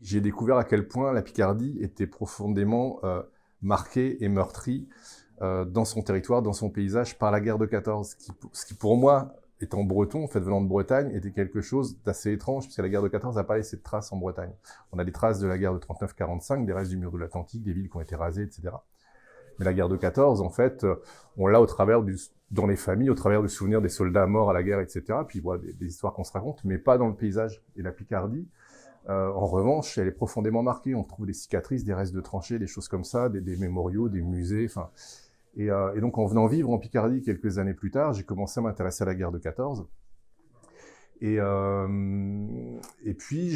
J'ai découvert à quel point la Picardie était profondément marquée et meurtrie dans son territoire, dans son paysage, par la guerre de 14. Ce qui pour moi, étant breton, en fait, venant de Bretagne, était quelque chose d'assez étrange, puisque la guerre de 14 n'a pas laissé de traces en Bretagne. On a des traces de la guerre de 39-45, des restes du mur de l'Atlantique, des villes qui ont été rasées, etc. Mais la guerre de 14, en fait, on l'a dans les familles, au travers du souvenir des soldats morts à la guerre, etc. Puis voilà, des histoires qu'on se raconte, mais pas dans le paysage. Et la Picardie, en revanche, elle est profondément marquée. On trouve des cicatrices, des restes de tranchées, des choses comme ça, des mémoriaux, des musées. Enfin, et donc, en venant vivre en Picardie quelques années plus tard, j'ai commencé à m'intéresser à la guerre de 14. Et puis,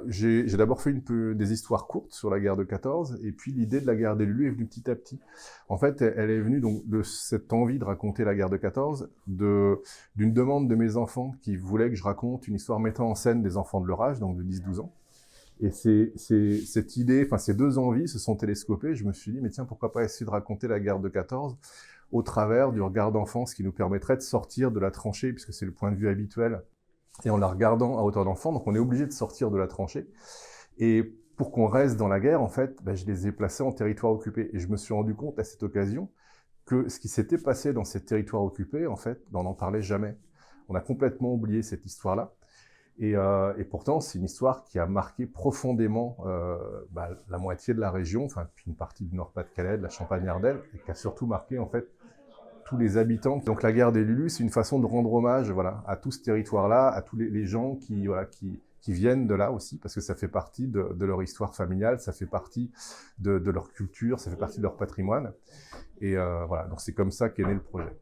j'ai d'abord fait des histoires courtes sur la guerre de 14, et puis l'idée de la guerre des Lulus est venue petit à petit. En fait, elle est venue donc de cette envie de raconter la guerre de 14, d'une demande de mes enfants qui voulaient que je raconte une histoire mettant en scène des enfants de leur âge, donc de 10-12 ans. Et cette idée, enfin ces deux envies se sont télescopées. Je me suis dit, mais tiens, pourquoi pas essayer de raconter la guerre de 14 au travers du regard d'enfant, ce qui nous permettrait de sortir de la tranchée, puisque c'est le point de vue habituel, et en la regardant à hauteur d'enfant, donc on est obligé de sortir de la tranchée. Et pour qu'on reste dans la guerre, en fait, je les ai placés en territoire occupé. Et je me suis rendu compte à cette occasion que ce qui s'était passé dans ces territoires occupés, en fait, on n'en parlait jamais. On a complètement oublié cette histoire-là. Et pourtant, c'est une histoire qui a marqué profondément la moitié de la région, enfin, puis une partie du Nord-Pas-de-Calais, de la Champagne-Ardenne, et qui a surtout marqué, en fait, tous les habitants. Donc la guerre des Lulus, c'est une façon de rendre hommage, voilà, à tout ce territoire-là, à tous les gens qui viennent de là aussi, parce que ça fait partie de leur histoire familiale, ça fait partie de leur culture, ça fait partie de leur patrimoine. Et voilà, donc c'est comme ça qu'est né le projet.